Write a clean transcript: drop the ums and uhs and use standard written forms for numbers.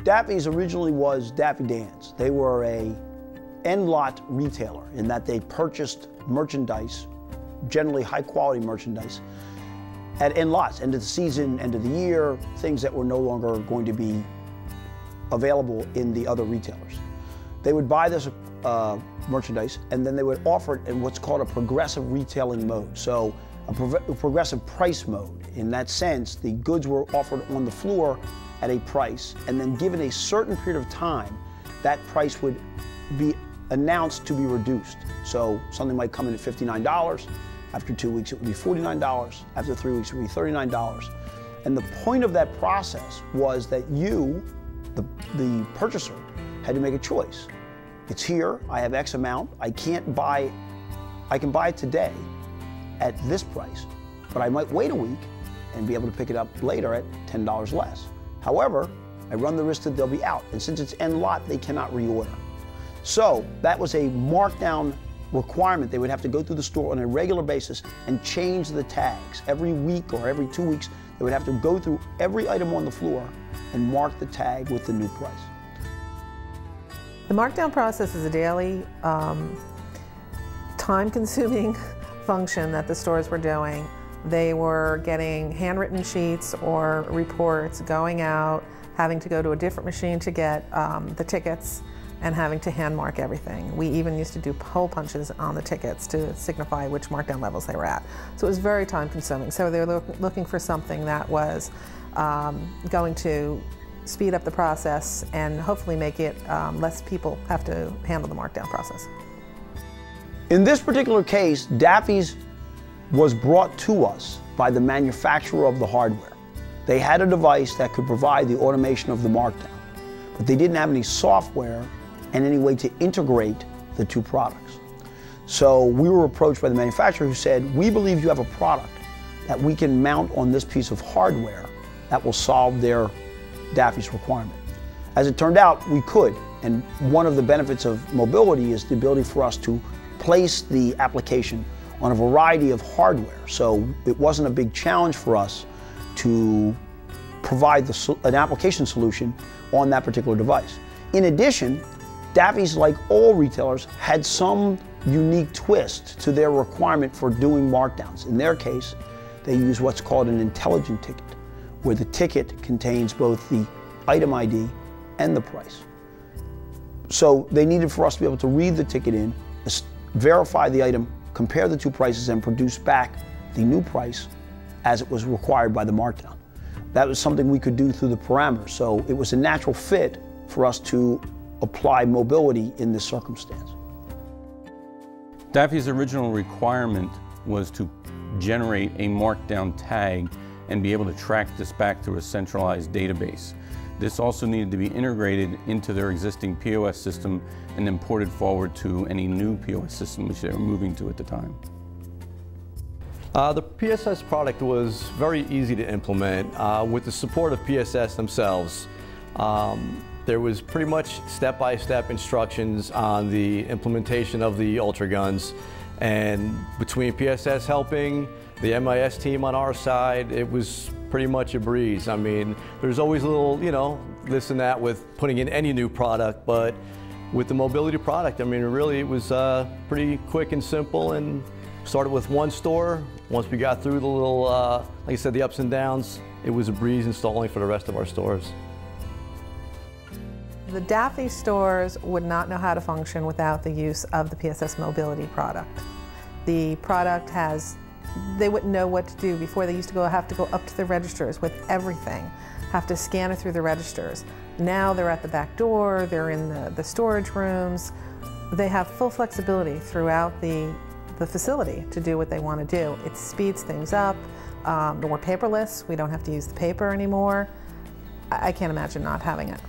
Daffy's originally was Daffy Dan's. They were a end-lot retailer in that they purchased merchandise, generally high-quality merchandise, at end lots, end of the season, end of the year, things that were no longer going to be available in the other retailers. They would buy this merchandise and then they would offer it in what's called a progressive retailing mode. So a progressive price mode. In that sense, the goods were offered on the floor at a price, and then given a certain period of time, that price would be announced to be reduced. So something might come in at $59. After 2 weeks, it would be $49. After 3 weeks, it would be $39. And the point of that process was that you, the purchaser, had to make a choice. It's here, I have X amount, I can buy it today at this price, but I might wait a week and be able to pick it up later at $10 less. However, I run the risk that they'll be out, and since it's end lot, they cannot reorder. So that was a markdown requirement. They would have to go through the store on a regular basis and change the tags. Every week or every 2 weeks, they would have to go through every item on the floor and mark the tag with the new price. The markdown process is a daily, time-consuming function that the stores were doing. They were getting handwritten sheets or reports, going out, having to go to a different machine to get the tickets, and having to hand mark everything. We even used to do hole punches on the tickets to signify which markdown levels they were at. So it was very time consuming. So they were looking for something that was going to speed up the process and hopefully make it less people have to handle the markdown process. In this particular case, Daffy's was brought to us by the manufacturer of the hardware. They had a device that could provide the automation of the markdown, but they didn't have any software and any way to integrate the two products. So we were approached by the manufacturer who said, we believe you have a product that we can mount on this piece of hardware that will solve their Daffy's requirement. As it turned out, we could, and one of the benefits of MOBILeTY is the ability for us to place the application on a variety of hardware. So it wasn't a big challenge for us to provide an application solution on that particular device. In addition, Daffy's, like all retailers, had some unique twist to their requirement for doing markdowns. In their case, they use what's called an intelligent ticket, where the ticket contains both the item ID and the price. So they needed for us to be able to read the ticket in, verify the item, compare the two prices, and produce back the new price as it was required by the markdown. That was something we could do through the parameters, so it was a natural fit for us to apply MOBILeTY in this circumstance. Daffy's original requirement was to generate a markdown tag and be able to track this back through a centralized database. This also needed to be integrated into their existing POS system and imported forward to any new POS system which they were moving to at the time. The PSS product was very easy to implement with the support of PSS themselves. There was pretty much step-by-step instructions on the implementation of the Ultra Guns, and between PSS helping, the MIS team on our side, it was pretty much a breeze. I mean, there's always a little, this and that with putting in any new product, but with the MOBILeTY product, I mean, really it was pretty quick and simple, and started with one store. Once we got through the little, like I said, the ups and downs, it was a breeze installing for the rest of our stores. The Daffy stores would not know how to function without the use of the PSS MOBILeTY product. The product they wouldn't know what to do. Before, they used to have to go up to the registers with everything, have to scan it through the registers. Now they're at the back door, they're in the storage rooms. They have full flexibility throughout the facility to do what they want to do. It speeds things up. We're paperless, we don't have to use the paper anymore. I can't imagine not having it.